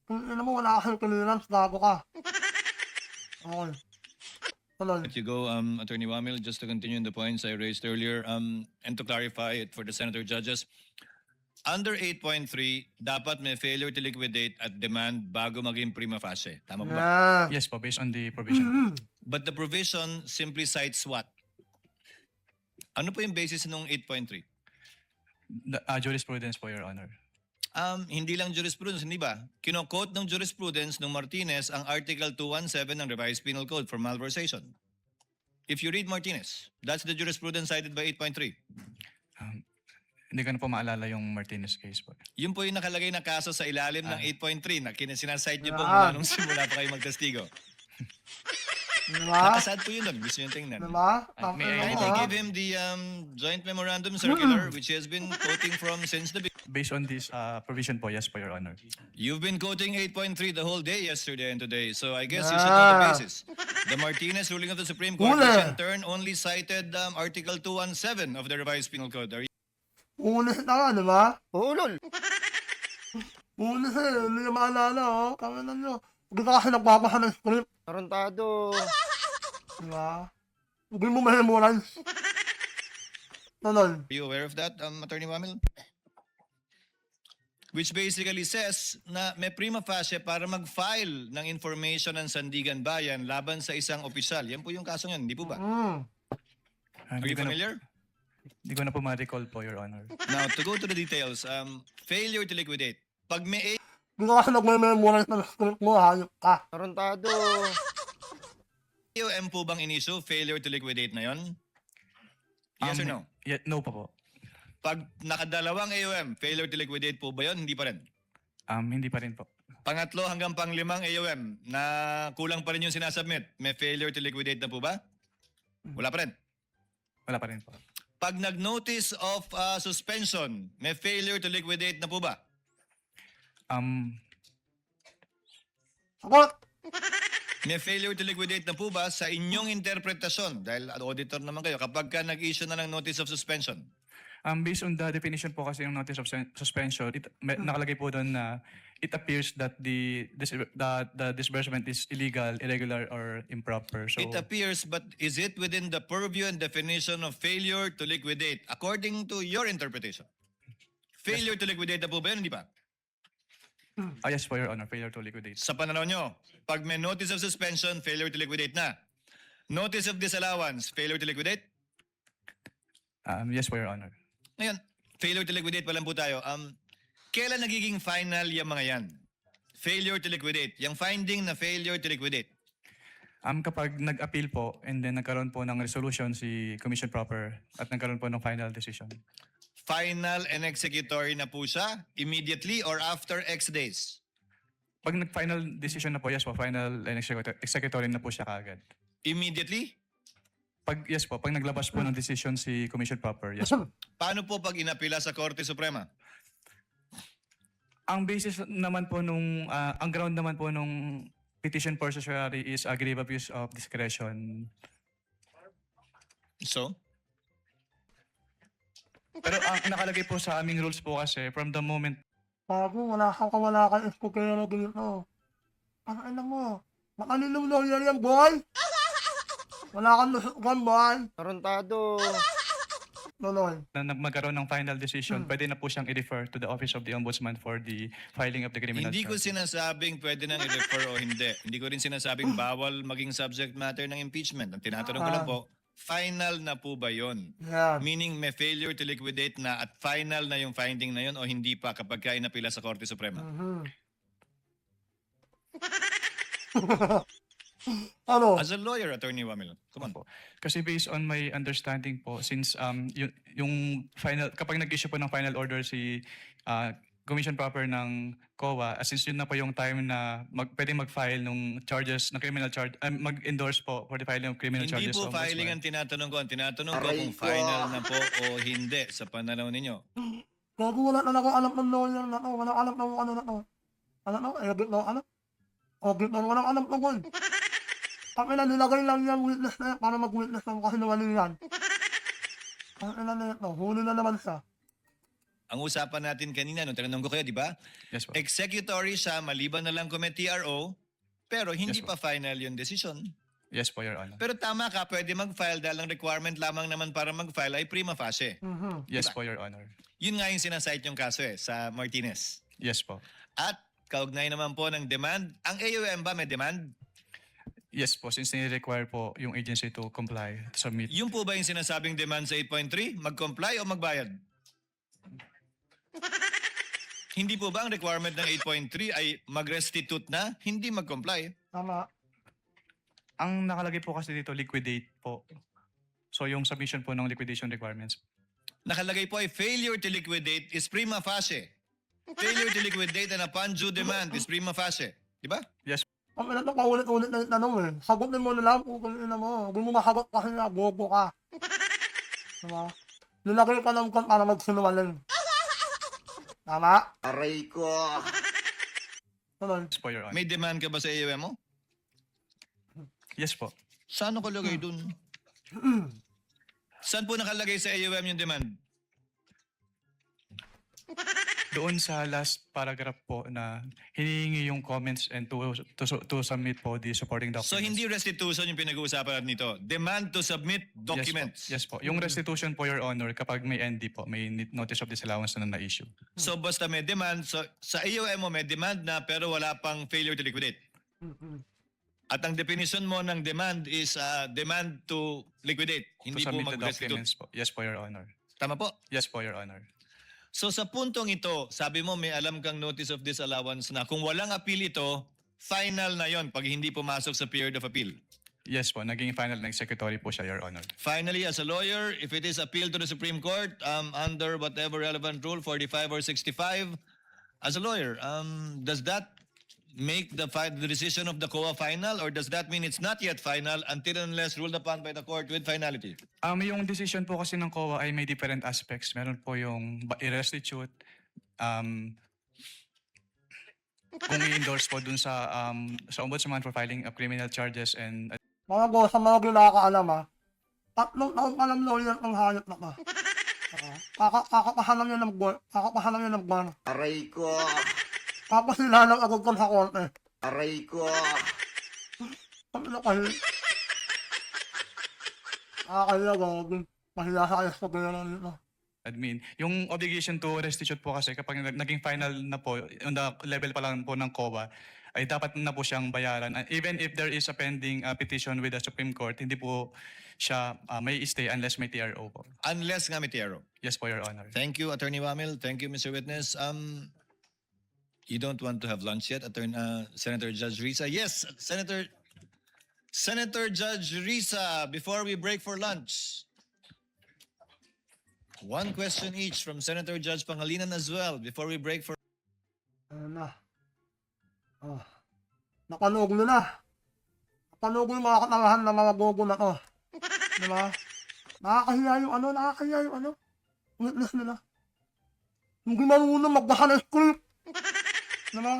Kung ina mo, wala kang clearance, gago ka. Okay. Tuloy. Let you go, Attorney Wamil, just to continue on the points I raised earlier, and to clarify it for the senator judges. Under 8.3, dapat may failure to liquidate at demand bago maging prima facie. Tama ba? Yeah. Yes po, based on the provision. But the provision simply cites what? Ano po yung basis ng 8.3? Jurisprudence po, Your Honor. Hindi lang jurisprudence, hindi ba? Kino-quote ng jurisprudence ng Martinez ang Article 217 ng Revised Penal Code for malversation. If you read Martinez, that's the jurisprudence cited by 8.3. Hindi ko na po maalala yung Martinez case po. Yun po yung nakalagay na kaso sa ilalim ng 8.3 na sinasite niyo po Ah. mula nung simula pa kayo magtestigo. Diba? Nakasad po yun doon. Gusto nyo tingnan. Diba? May I Kindly give him the joint memorandum circular which he has been quoting from since the beginning. Based on this provision po, yes po, Your Honor. You've been quoting 8.3 the whole day yesterday and today, so I guess you should know the basis. The Martinez ruling of the Supreme Court, which in turn only cited Article 217 of the Revised Penal Code. Are you Unis na nga, di ba? Ulol. Unis eh, hindi na maalala, oh. Kaminan nyo. Hindi ka kasi nagbabasa ng script, Tarantado. di ba? Hindi mo memorize. Tuloy. aware of that, Attorney Wamil? Which basically says na may prima facie para mag-file ng information ng Sandigan Bayan laban sa isang opisyal. Yan po yung kaso yun, hindi po ba? Are you familiar? Hindi ko na po ma-recall po, Your Honor. Now, to go to the details, failure to liquidate. Pag may Hindi ka kasi nagme-memorize ng script mo, hayop ka. Tarantado. AOM po bang iniso, failure to liquidate na yon? Yes or no? Yeah, no pa po. Pag nakadalawang AOM, failure to liquidate po ba yon? Hindi pa rin. Hindi pa rin po. Pangatlo hanggang panglimang AOM na kulang pa rin yung sinasubmit, may failure to liquidate na po ba? Wala pa rin. Wala pa rin po. Pag nag-notice of suspension, may failure to liquidate na po ba? Sagot! May failure to liquidate na po ba sa inyong interpretasyon? Dahil auditor naman kayo, kapag ka nag-issue na ng notice of suspension. Based on the definition po kasi yung notice of suspension, nakalagay po doon na it appears that the disbursement is illegal, irregular, or improper. So, It appears, but is it within the purview and definition of failure to liquidate according to your interpretation? Failure to liquidate na po ba yun? Hindi ba? yes po, Your Honor, failure to liquidate. Sa pananaw nyo, pag may notice of suspension, failure to liquidate na. Notice of disallowance, failure to liquidate? Yes po, Your Honor. Ngayon, failure to liquidate pa lang po tayo. Kailan nagiging final yung mga yan? Failure to liquidate. Yung finding na failure to liquidate. Kapag nag-appeal po and then nagkaroon po ng resolution si Commission Proper at nagkaroon po ng final decision. Final and executory na po siya immediately or after X days? Pag nag-final decision na po, yes po, final and executory na po siya kaagad. Immediately? Yes po, pag naglabas po ng decision si Commission Proper, yes po. Paano po pag inapila sa Korte Suprema? Ang basis naman po ang ground naman po nung petition for certiorari is grave abuse of discretion. So? Pero ang nakalagay po sa aming rules po kasi from the moment Bago, wala kang eskokero dito. Ano ina mo? Makaninong lawyer yan, boy? Wala kang nusukan, boy. Tarantado. Tuloy. na magkaroon ng final decision, pwede na po siyang i-refer to the Office of the Ombudsman for the filing of the criminal Hindi ko charge. sinasabing pwede nang i-refer o hindi. Hindi ko rin sinasabing bawal maging subject matter ng impeachment. Ang tinatanong ko lang po, final na po ba yon? Yan. Meaning may failure to liquidate na at final na yung finding na yon o hindi pa kapag ka inapila sa Korte Suprema? Ano? As a lawyer, Attorney Wamil, come on po. Kasi based on my understanding po, since yung final, kapag nag-issue po ng final order si Commission Proper ng COA, since yun na po yung time na pwede mag-file ng charges, ng criminal charge, mag-endorse po for the filing of criminal Hindi charges. po sa filing Ombudsman. ang tinatanong ko. Ang tinatanong ko Aray kung ko. final na po o hindi sa pananaw ninyo. Bago wala na ako alam ng lawyer na to. Wala alam ng ano na to. Ano to? Edit na ano? Edit na walang alam ng one. Kami na nilagay lang yung witness na yan para mag-witness ng kasinungalingan. Ang ina na ito, huli na naman siya. Ang usapan natin kanina, nung tinanong ko kayo, di ba? Yes po. Executory siya, maliban na lang kung may TRO, pero hindi Yes, pa final yung decision. Yes po, Your Honor. Pero tama ka, pwede mag-file dahil ang requirement lamang naman para mag-file ay prima facie. Yes po, Your Honor. Yun nga yung sinasite yung kaso sa Martinez. Yes po. At kaugnay naman po ng demand, ang AUM ba may demand? Yes po, since ni-require po yung agency to comply, to submit. Yung po ba yung sinasabing demand sa 8.3? Mag-comply o magbayad? Hindi po ba ang requirement ng 8.3 ay mag-restitute na, hindi mag-comply? Tama. Ang nakalagay po kasi dito, liquidate po. So yung submission po ng liquidation requirements. Nakalagay po ay failure to liquidate is prima facie. Failure to liquidate and upon due demand is prima facie. Di ba? Ang ina to, paulit-ulit na yung tanong eh. Sagutin mo na lang kung ina mo. Huwag mo masagot kasi na, bobo ka. Diba? Nilagay ka ng kan para magsinungaling. Tama? Aray ko. Tuloy. Yes po, Your Honor. May demand ka ba sa AUM mo? Yes po. Saan nakalagay dun? Saan po nakalagay sa AUM yung demand? Doon sa last paragraph po na hinihingi yung comments and to submit po the supporting documents. So hindi restitution yung pinag-uusapan natin nito. Demand to submit documents. Yes po. Yung restitution po, Your Honor, kapag may ND po, may notice of disallowance na na-issue. So basta may demand, so sa AUM mo may demand na pero wala pang failure to liquidate. At ang definition mo ng demand is demand to liquidate, To hindi po submit the mag-restitute. documents po. Yes po, Your Honor. Tama po? Yes po, Your Honor. So sa puntong ito, sabi mo may alam kang notice of disallowance na kung walang appeal ito, final na yon pag hindi pumasok sa period of appeal. Yes po, naging final na executory po siya, Your Honor. Finally, as a lawyer, if it is appealed to the Supreme Court under whatever relevant rule, 45 or 65, as a lawyer, does that make the decision of the COA final or does that mean it's not yet final until unless ruled upon by the court with finality? Yung decision po kasi ng COA ay may different aspects. Meron po yung i-restitute, kung i-endorse po dun sa ombudsman for filing of criminal charges and Mga boss, sa mga ginakaalam ha. 3 taon pa lang lawyer ang hayop na ka. Kakapahalang niya ng buwan. Kakapahalang niya ng buwan. Aray ko. Tapos nilalang agad ka sa korte. Aray ko. Ano na kayo? Kaya gagawin. Mahiya sa ayos sa bayaran nito. admin. Yung obligation to restitute po kasi kapag naging final na po, on the level pa lang po ng COA, ay dapat na po siyang bayaran. And even if there is a pending petition with the Supreme Court, hindi po siya may stay unless may TRO po. Unless nga may TRO. Yes po, Your Honor. Thank you, Attorney Wamil. Thank you, Mr. Witness. You don't want to have lunch yet, Senator Judge Risa? Yes, Senator Judge Risa, before we break for lunch. One question each from Senator Judge Pangilinan as well before we break for... Ayun na. Oh. Napanog na. Napanog yung mga katangahan ng mga bobo na to. Diba? Nakakahiya yung ano. Witness nila. Hindi marunong magbasa ng script. Diba?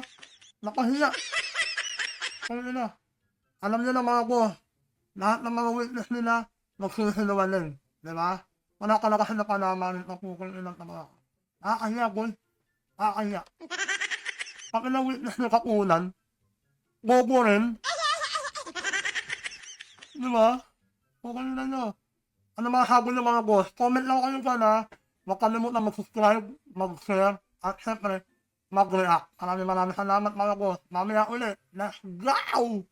Nakahiya. Ano na. Alam niyo na mga boss, lahat ng mga witness nila, magsisinungaling. Diba? Wala talaga na panamanin ng kukul ilang mga. Nakakahiya, boy. Nakakahiya. Pag ilang witness na kapunan, bobo rin. Diba? Okay na nyo. Ano mga habol ng mga boss? Comment lang kayo dyan ha. Huwag kalimutan mag-subscribe, mag-share, at syempre, mag-react. Maraming salamat mga boss. Mamaya ulit. Let's go!